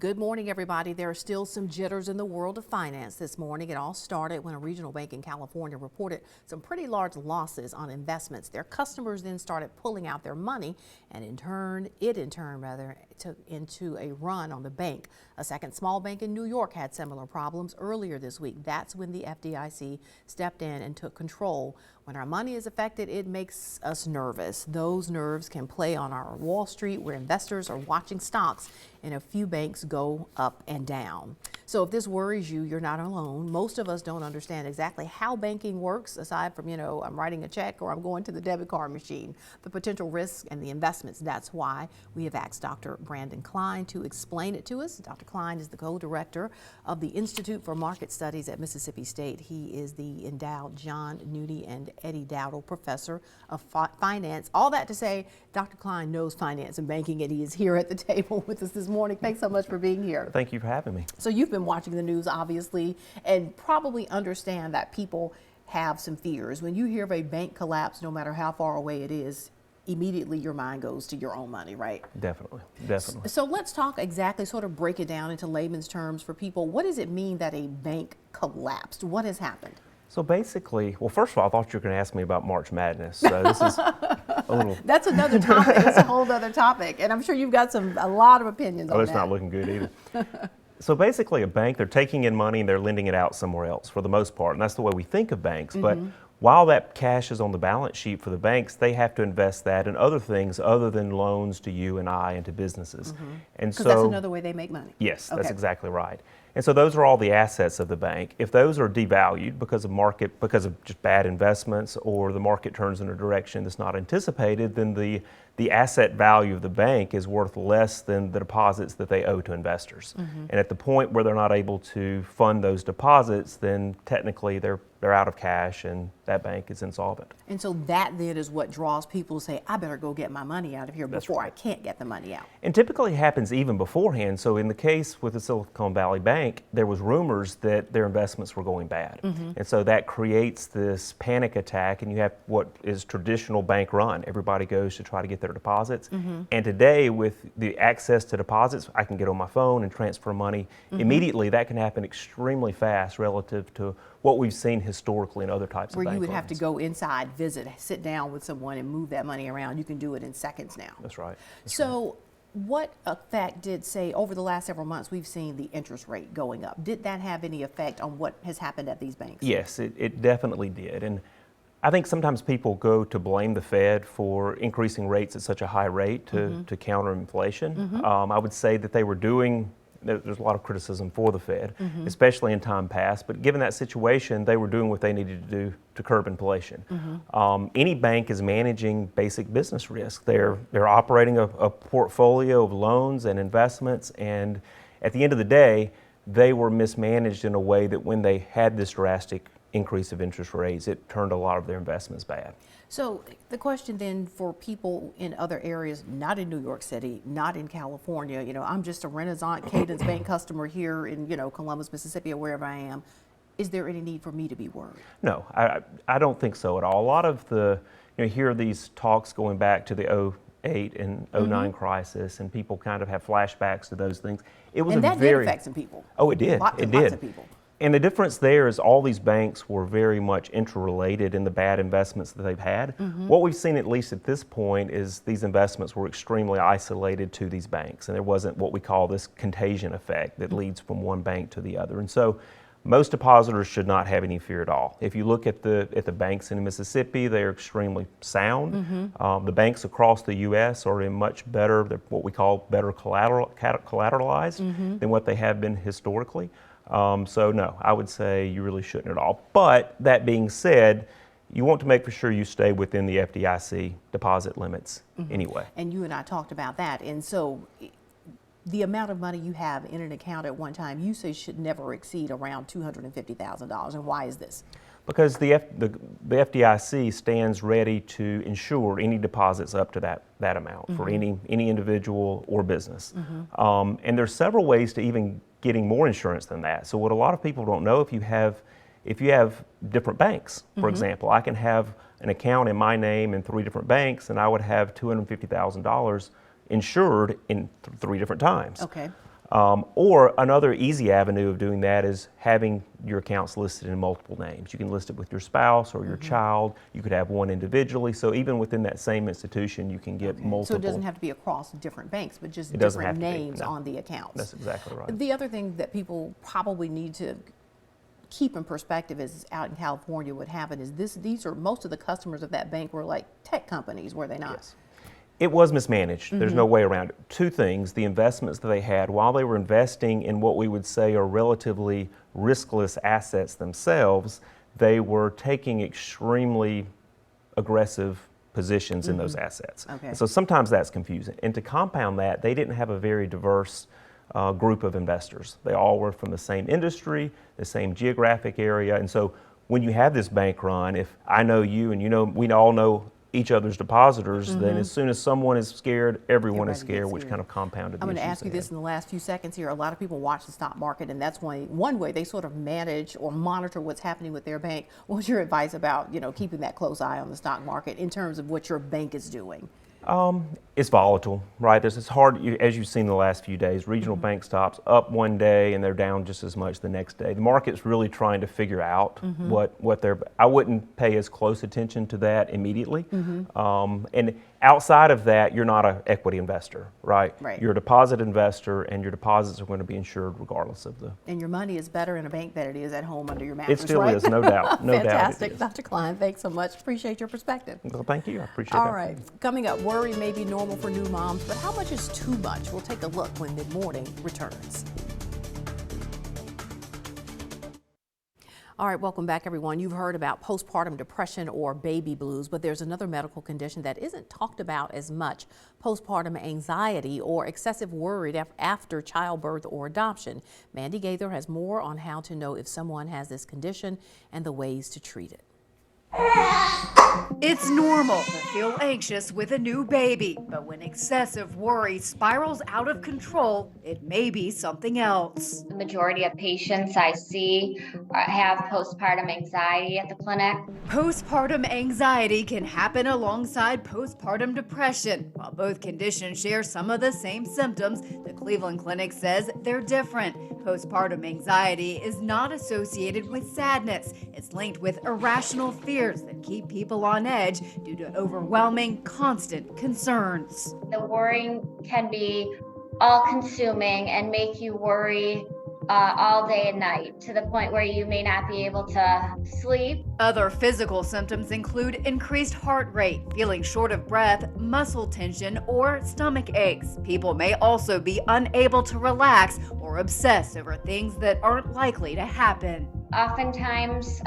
Good morning, everybody. There are still some jitters in the world of finance this morning. It all started when a regional bank in California reported some pretty large losses on investments. Their customers then started pulling out their money, and in turn, took into a run on the bank. A second small bank in New York had similar problems earlier this week. That's when the FDIC stepped in and took control. When our money is affected, it makes us nervous. Those nerves can play on our Wall Street, where investors are watching stocks and a few banks go up and down. So if this worries you, you're not alone. Most of us don't understand exactly how banking works, aside from, I'm writing a check or I'm going to the debit card machine. The potential risks and the investments. That's why we have asked Dr. Brandon Klein to explain it to us. Dr. Klein is the co-director of the Institute for Market Studies at Mississippi State. He is the endowed John Nudi and Eddie Dowdle Professor of Finance. All that to say, Dr. Klein knows finance and banking, and he is here at the table with us this morning. Thanks so much for being here. Thank you for having me. So you've been watching the news, obviously, and probably understand that people have some fears. When you hear of a bank collapse, no matter how far away it is, immediately your mind goes to your own money, right? Definitely. So let's talk exactly, sort of break it down into layman's terms for people. What does it mean that a bank collapsed? What has happened? So basically, well, first of all, I thought you were going to ask me about March Madness. So this is a little... That's another topic. That's a whole other topic. And I'm sure you've got a lot of opinions on that. Oh, it's not looking good either. So basically, a bank, they're taking in money and they're lending it out somewhere else for the most part. And that's the way we think of banks. But while that cash is on the balance sheet for the banks, they have to invest that in other things other than loans to you and I and to businesses. And so that's another way they make money. Yes, that's exactly right. And so those are all the assets of the bank. If those are devalued because of just bad investments, or the market turns in a direction that's not anticipated, then the asset value of the bank is worth less than the deposits that they owe to investors. And at the point where they're not able to fund those deposits, then technically they're out of cash and that bank is insolvent. And so that then is what draws people to say, I better go get my money out of here before I can't get the money out. And typically it happens even beforehand. So in the case with the Silicon Valley Bank, there was rumors that their investments were going bad. And so that creates this panic attack, and you have what is traditional bank run. Everybody goes to try to get their deposits. And today, with the access to deposits, I can get on my phone and transfer money immediately. That can happen extremely fast relative to what we've seen historically in other types of bank Where you would runs. have to go inside, visit, sit down with someone and move that money around. You can do it in seconds now. That's right. What effect did, say, over the last several months, we've seen the interest rate going up? Did that have any effect on what has happened at these banks? Yes, it definitely did. And I think sometimes people go to blame the Fed for increasing rates at such a high rate to counter inflation. I would say that there's a lot of criticism for the Fed, especially in time past, but given that situation, they were doing what they needed to do to curb inflation. Any bank is managing basic business risk. They're operating a portfolio of loans and investments, and at the end of the day, they were mismanaged in a way that when they had this drastic increase of interest rates, it turned a lot of their investments bad. So the question then for people in other areas, not in New York City, not in California, I'm just a Renaissance Cadence Bank customer here in, Columbus, Mississippi, or wherever I am. Is there any need for me to be worried? No, I don't think so at all. A lot of hear these talks going back to the 2008 and 2009 crisis, and people kind of have flashbacks to those things. It was did affect some people. Oh, it did. Lots of people. And the difference there is all these banks were very much interrelated in the bad investments that they've had. What we've seen, at least at this point, is these investments were extremely isolated to these banks, and there wasn't what we call this contagion effect that leads from one bank to the other. And so most depositors should not have any fear at all. If you look at the banks in Mississippi, they're extremely sound. The banks across the U.S. are in much better, what we call better collateralized than what they have been historically. So no, I would say you really shouldn't at all. But that being said, you want to make for sure you stay within the FDIC deposit limits anyway. And you and I talked about that. And so the amount of money you have in an account at one time, you say should never exceed around $250,000. And why is this? Because the FDIC stands ready to insure any deposits up to that amount for any individual or business. And there's several ways to even getting more insurance than that. So what a lot of people don't know, if you have different banks, for example, I can have an account in my name in 3 different banks, and I would have $250,000 insured in 3 different times. Okay. Or another easy avenue of doing that is having your accounts listed in multiple names. You can list it with your spouse or your child. You could have one individually. So even within that same institution, you can get multiple. So it doesn't have to be across different banks, but just It doesn't different have to be, names no. on the accounts. That's exactly right. The other thing that people probably need to keep in perspective is out in California what happened is these are most of the customers of that bank were like tech companies, were they not? Yes. It was mismanaged. There's no way around it. Two things, the investments that they had, while they were investing in what we would say are relatively riskless assets themselves, they were taking extremely aggressive positions in those assets. Okay. And so sometimes that's confusing. And to compound that, they didn't have a very diverse group of investors. They all were from the same industry, the same geographic area. And so when you have this bank run, if I know you and you know, we all know each other's depositors, then as soon as someone is scared, everyone is Everybody scared, gets which scared. kind of compounded the I'm going to issues ask you they this had. in the last few seconds here. A lot of people watch the stock market, and that's one way they sort of manage or monitor what's happening with their bank. What's your advice about, keeping that close eye on the stock market in terms of what your bank is doing? It's volatile, right? It's hard, as you've seen the last few days, regional bank stocks up one day and they're down just as much the next day. The market's really trying to figure out what they're, I wouldn't pay as close attention to that immediately. And outside of that, you're not an equity investor, right? Right. You're a deposit investor and your deposits are going to be insured regardless of the. And your money is better in a bank than it is at home under your mattress, It still right? is, no doubt. No doubt. Fantastic. It is. Dr. Klein, thanks so much. Appreciate your perspective. Well, thank you. I appreciate that. All right. Coming up, worry may be normal for new moms, but how much is too much? We'll take a look when mid-morning returns. All right, welcome back, everyone. You've heard about postpartum depression or baby blues, but there's another medical condition that isn't talked about as much: postpartum anxiety or excessive worry after childbirth or adoption. Mandy Gaither has more on how to know if someone has this condition and the ways to treat it. It's normal to feel anxious with a new baby, but when excessive worry spirals out of control, it may be something else. The majority of patients I see have postpartum anxiety at the clinic. Postpartum anxiety can happen alongside postpartum depression. While both conditions share some of the same symptoms, the Cleveland Clinic says they're different. Postpartum anxiety is not associated with sadness. It's linked with irrational fears that keep people on edge due to overwhelming, constant concerns. The worrying can be all-consuming and make you worry all day and night to the point where you may not be able to sleep. Other physical symptoms include increased heart rate, feeling short of breath, muscle tension, or stomach aches. People may also be unable to relax or obsess over things that aren't likely to happen. Oftentimes,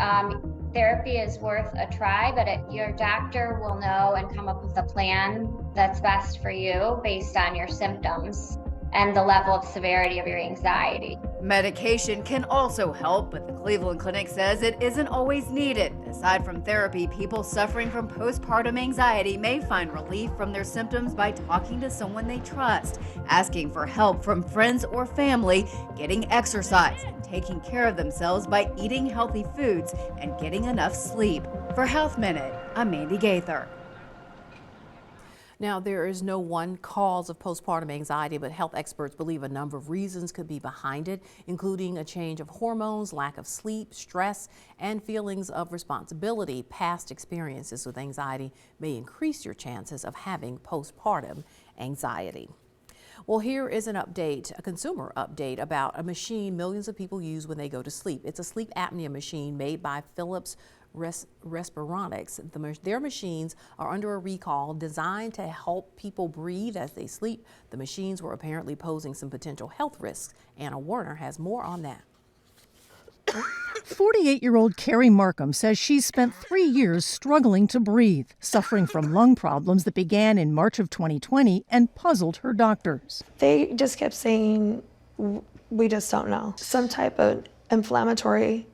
therapy is worth a try, but your doctor will know and come up with a plan that's best for you based on your symptoms and the level of severity of your anxiety. Medication can also help, but the Cleveland Clinic says it isn't always needed. Aside from therapy, people suffering from postpartum anxiety may find relief from their symptoms by talking to someone they trust, asking for help from friends or family, getting exercise, and taking care of themselves by eating healthy foods and getting enough sleep. For Health Minute, I'm Mandy Gaither. Now, there is no one cause of postpartum anxiety, but health experts believe a number of reasons could be behind it, including a change of hormones, lack of sleep, stress, and feelings of responsibility. Past experiences with anxiety may increase your chances of having postpartum anxiety. Well, here is an update, a consumer update about a machine millions of people use when they go to sleep. It's a sleep apnea machine made by Philips Respironics. Their machines are under a recall designed to help people breathe as they sleep. The machines were apparently posing some potential health risks. Anna Werner has more on that. 48-year-old Carrie Markham says she's spent 3 years struggling to breathe, suffering from lung problems that began in March of 2020 and puzzled her doctors. They just kept saying, we just don't know. Some type of inflammatory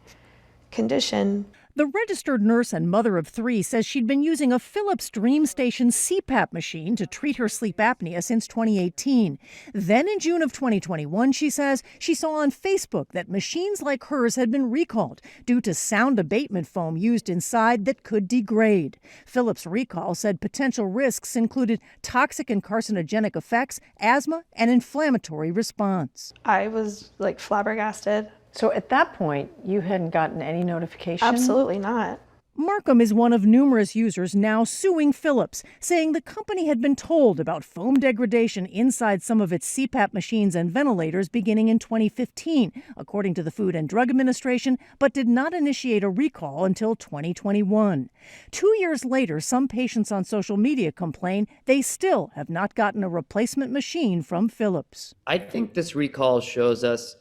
condition. The registered nurse and mother of 3 says she'd been using a Philips DreamStation CPAP machine to treat her sleep apnea since 2018. Then in June of 2021, she says she saw on Facebook that machines like hers had been recalled due to sound abatement foam used inside that could degrade. Philips' recall said potential risks included toxic and carcinogenic effects, asthma, and inflammatory response. I was like flabbergasted. So at that point, you hadn't gotten any notification? Absolutely not. Markham is one of numerous users now suing Philips, saying the company had been told about foam degradation inside some of its CPAP machines and ventilators beginning in 2015, according to the Food and Drug Administration, but did not initiate a recall until 2021. 2 years later, some patients on social media complain they still have not gotten a replacement machine from Philips. I think this recall shows us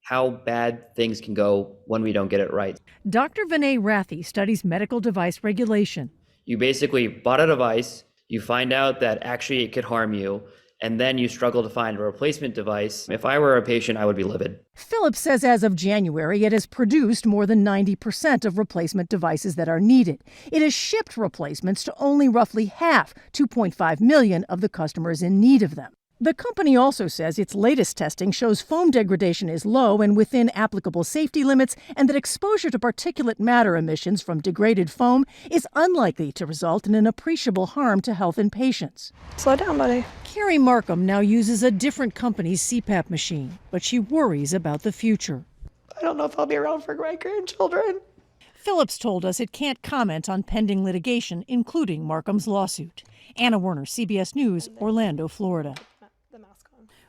how bad things can go when we don't get it right. Dr. Vinay Rathi studies medical device regulation. You basically bought a device, you find out that actually it could harm you, and then you struggle to find a replacement device. If I were a patient, I would be livid. Philips says as of January, it has produced more than 90% of replacement devices that are needed. It has shipped replacements to only roughly half, 2.5 million, of the customers in need of them. The company also says its latest testing shows foam degradation is low and within applicable safety limits, and that exposure to particulate matter emissions from degraded foam is unlikely to result in an appreciable harm to health in patients. Slow down, buddy. Carrie Markham now uses a different company's CPAP machine, but she worries about the future. I don't know if I'll be around for my grandchildren. Philips told us it can't comment on pending litigation, including Markham's lawsuit. Anna Werner, CBS News, Orlando, Florida.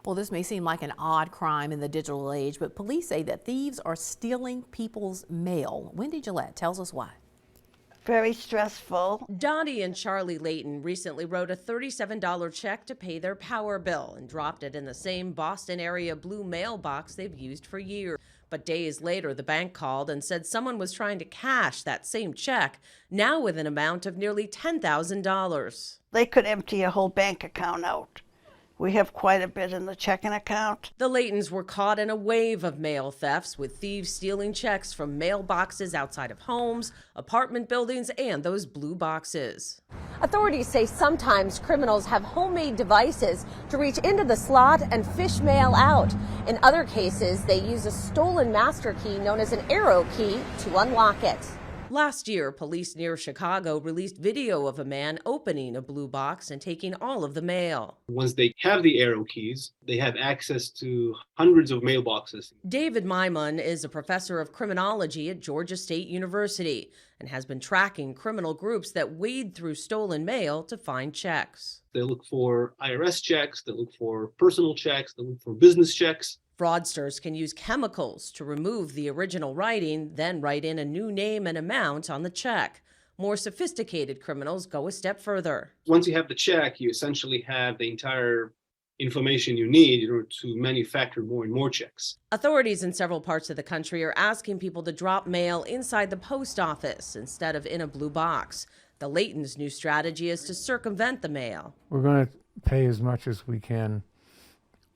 Well, this may seem like an odd crime in the digital age, but police say that thieves are stealing people's mail. Wendy Gillette tells us why. Very stressful. Dottie and Charlie Layton recently wrote a $37 check to pay their power bill and dropped it in the same Boston area blue mailbox they've used for years. But days later, the bank called and said someone was trying to cash that same check, now with an amount of nearly $10,000. They could empty a whole bank account out. We have quite a bit in the checking account. The Laytons were caught in a wave of mail thefts, with thieves stealing checks from mailboxes outside of homes, apartment buildings, and those blue boxes. Authorities say sometimes criminals have homemade devices to reach into the slot and fish mail out. In other cases, they use a stolen master key known as an arrow key to unlock it. Last year, police near Chicago released video of a man opening a blue box and taking all of the mail. Once they have the arrow keys, they have access to hundreds of mailboxes. David Maimon is a professor of criminology at Georgia State University and has been tracking criminal groups that wade through stolen mail to find checks. They look for IRS checks, they look for personal checks, they look for business checks. Fraudsters can use chemicals to remove the original writing, then write in a new name and amount on the check. More sophisticated criminals go a step further. Once you have the check, you essentially have the entire information you need in order to manufacture more and more checks. Authorities in several parts of the country are asking people to drop mail inside the post office instead of in a blue box. The Layton's new strategy is to circumvent the mail. We're going to pay as much as we can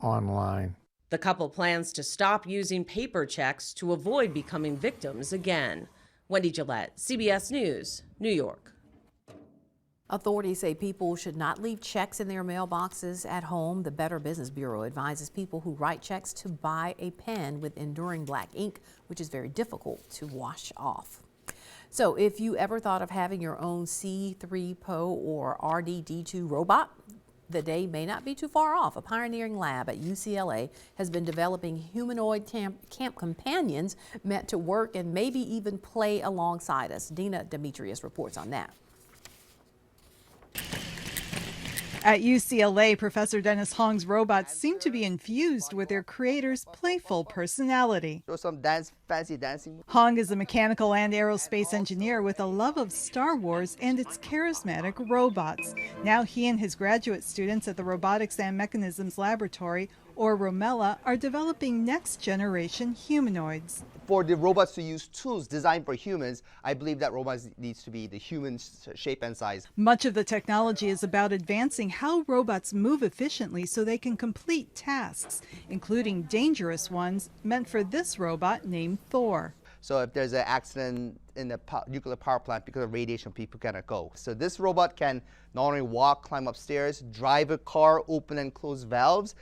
online. The couple plans to stop using paper checks to avoid becoming victims again. Wendy Gillette, CBS News, New York. Authorities say people should not leave checks in their mailboxes at home. The Better Business Bureau advises people who write checks to buy a pen with enduring black ink, which is very difficult to wash off. So if you ever thought of having your own C3PO or RDD2 robot, the day may not be too far off. A pioneering lab at UCLA has been developing humanoid camp companions meant to work and maybe even play alongside us. Dina Demetrius reports on that. At UCLA, Professor Dennis Hong's robots seem to be infused with their creator's playful personality. Show some fancy dancing. Hong is a mechanical and aerospace engineer with a love of Star Wars and its charismatic robots. Now he and his graduate students at the Robotics and Mechanisms Laboratory, or ROMELA, are developing next-generation humanoids. For the robots to use tools designed for humans, I believe that robots needs to be the human shape and size. Much of the technology is about advancing how robots move efficiently so they can complete tasks, including dangerous ones meant for this robot named Thor. So if there's an accident, in the nuclear power plant because of radiation. People cannot go. So this robot can not only walk, climb upstairs, drive a car, open and close valves.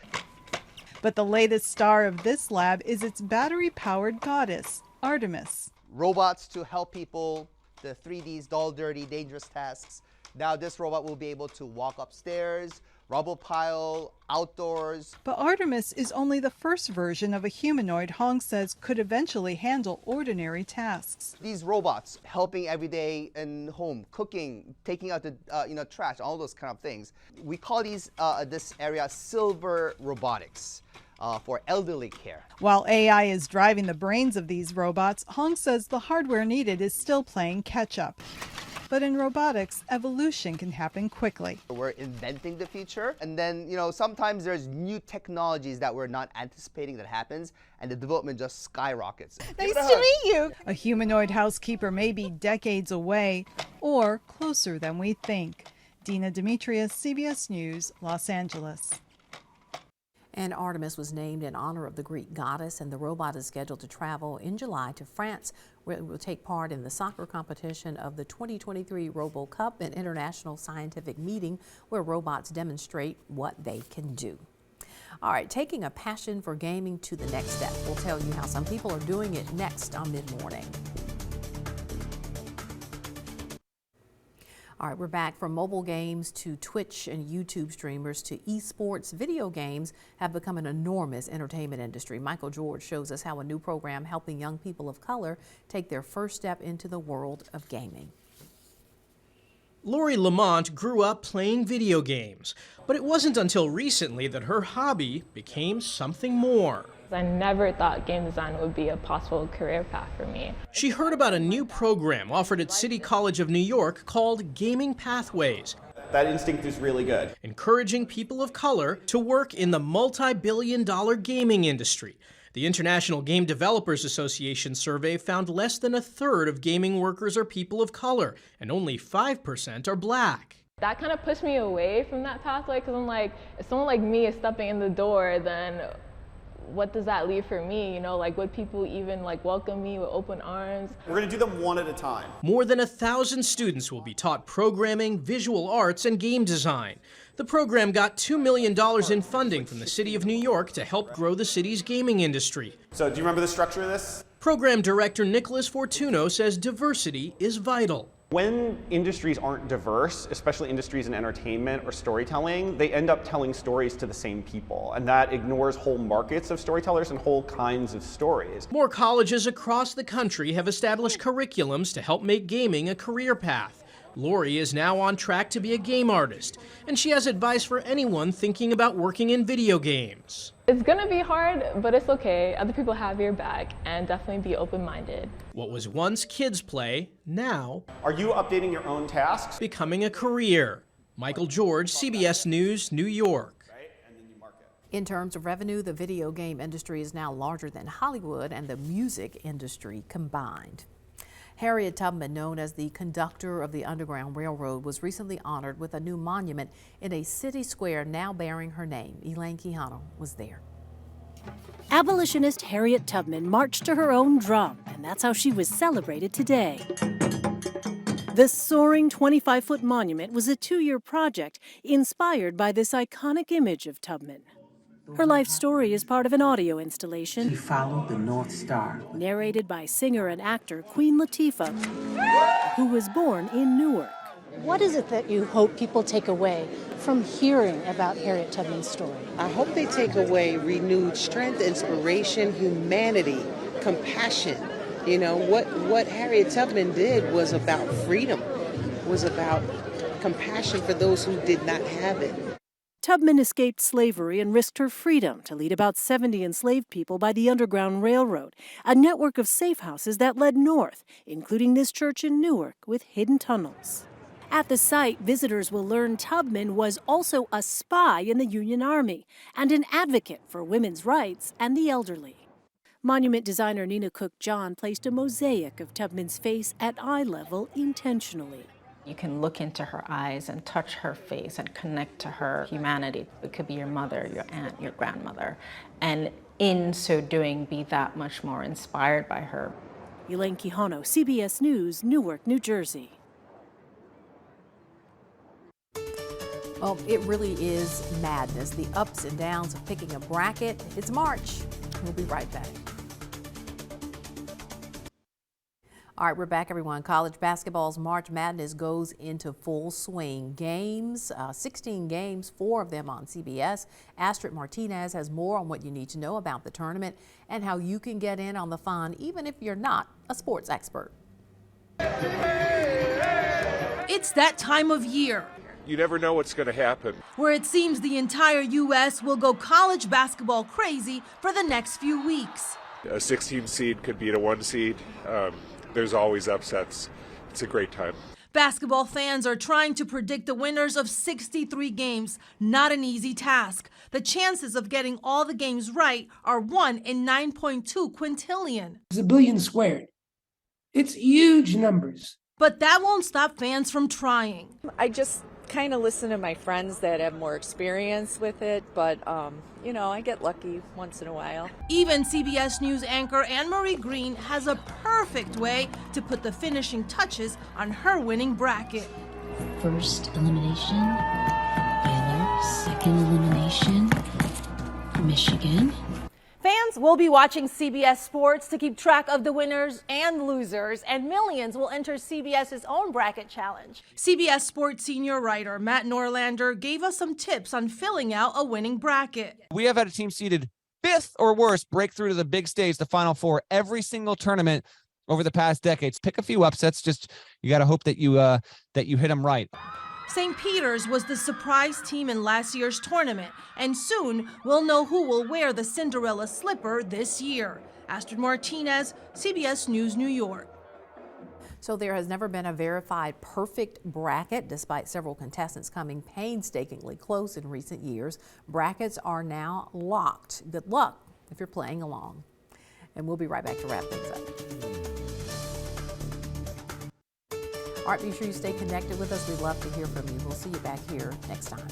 But the latest star of this lab is its battery-powered goddess, Artemis. Robots to help people, the 3D's, dull, dirty, dangerous tasks. Now this robot will be able to walk upstairs, rubble pile, outdoors. But Artemis is only the first version of a humanoid Hong says could eventually handle ordinary tasks. These robots helping every day in home, cooking, taking out the trash, all those kind of things. We call these this area silver robotics. For elderly care. While AI is driving the brains of these robots, Hong says the hardware needed is still playing catch-up. But in robotics, evolution can happen quickly. We're inventing the future, and then sometimes there's new technologies that we're not anticipating that happens, and the development just skyrockets. Nice to meet you! A humanoid housekeeper may be decades away, or closer than we think. Dina Demetrius, CBS News, Los Angeles. And Artemis was named in honor of the Greek goddess, and the robot is scheduled to travel in July to France, where it will take part in the soccer competition of the 2023 Robo Cup, an international scientific meeting where robots demonstrate what they can do. All right, taking a passion for gaming to the next step. We'll tell you how some people are doing it next on Mid-Morning. All right, we're back. From mobile games to Twitch and YouTube streamers to esports, video games have become an enormous entertainment industry. Michael George shows us how a new program helping young people of color take their first step into the world of gaming. Lori Lamont grew up playing video games, but it wasn't until recently that her hobby became something more. I never thought game design would be a possible career path for me. She heard about a new program offered at City College of New York called Gaming Pathways. That instinct is really good. Encouraging people of color to work in the multi-billion-dollar gaming industry. The International Game Developers Association survey found less than a third of gaming workers are people of color, and only 5% are black. That kind of pushed me away from that pathway because I'm like, if someone like me is stepping in the door, then what does that leave for me? Would people even welcome me with open arms? We're going to do them one at a time. More than 1,000 students will be taught programming, visual arts, and game design. The program got $2 million in funding from the City of New York to help grow the city's gaming industry. So do you remember the structure of this? Program director Nicholas Fortuno says diversity is vital. When industries aren't diverse, especially industries in entertainment or storytelling, they end up telling stories to the same people, and that ignores whole markets of storytellers and whole kinds of stories. More colleges across the country have established curriculums to help make gaming a career path. Lori is now on track to be a game artist, and she has advice for anyone thinking about working in video games. It's gonna be hard, but it's okay. Other people have your back, and definitely be open-minded. What was once kids' play, now are you updating your own tasks? Becoming a career. Michael George, CBS News, New York. In terms of revenue, the video game industry is now larger than Hollywood and the music industry combined. Harriet Tubman, known as the conductor of the Underground Railroad, was recently honored with a new monument in a city square now bearing her name. Elaine Quijano was there. Abolitionist Harriet Tubman marched to her own drum, and that's how she was celebrated today. The soaring 25-foot monument was a 2-year project inspired by this iconic image of Tubman. Her life story is part of an audio installation. She followed the North Star. Narrated by singer and actor Queen Latifah, who was born in Newark. What is it that you hope people take away from hearing about Harriet Tubman's story? I hope they take away renewed strength, inspiration, humanity, compassion. What Harriet Tubman did was about freedom, was about compassion for those who did not have it. Tubman escaped slavery and risked her freedom to lead about 70 enslaved people by the Underground Railroad, a network of safe houses that led north, including this church in Newark with hidden tunnels. At the site, visitors will learn Tubman was also a spy in the Union Army and an advocate for women's rights and the elderly. Monument designer Nina Cook-John placed a mosaic of Tubman's face at eye level intentionally. You can look into her eyes and touch her face and connect to her humanity. It could be your mother, your aunt, your grandmother, and in so doing, be that much more inspired by her. Elaine Quijano, CBS News, Newark, New Jersey. Well, it really is madness, the ups and downs of picking a bracket. It's March. We'll be right back. All right, we're back, everyone. College basketball's March Madness goes into full swing. Games, 16 games, 4 of them on CBS. Astrid Martinez has more on what you need to know about the tournament and how you can get in on the fun, even if you're not a sports expert. It's that time of year. You never know what's going to happen. Where it seems the entire U.S. will go college basketball crazy for the next few weeks. A 16 seed could beat a 1 seed. There's always upsets. It's a great time. Basketball fans are trying to predict the winners of 63 games. Not an easy task. The chances of getting all the games right are 1 in 9.2 quintillion. It's a billion squared. It's huge numbers. But that won't stop fans from trying. I just kind of listen to my friends that have more experience with it, but you know, I get lucky once in a while. Even CBS News anchor Anne-Marie Green has a perfect way to put the finishing touches on her winning bracket. First elimination, Baylor. Second elimination, Michigan. Fans will be watching CBS Sports to keep track of the winners and losers, and millions will enter CBS's own bracket challenge. CBS Sports senior writer Matt Norlander gave us some tips on filling out a winning bracket. We have had a team seeded 5th or worse break through to the big stage, the Final Four, every single tournament over the past decades. Pick a few upsets. Just you got to hope that you hit them right. St. Peter's was the surprise team in last year's tournament, and soon we'll know who will wear the Cinderella slipper this year. Astrid Martinez, CBS News, New York. So there has never been a verified perfect bracket, despite several contestants coming painstakingly close in recent years. Brackets are now locked. Good luck if you're playing along. And we'll be right back to wrap things up. All right, be sure you stay connected with us. We'd love to hear from you. We'll see you back here next time.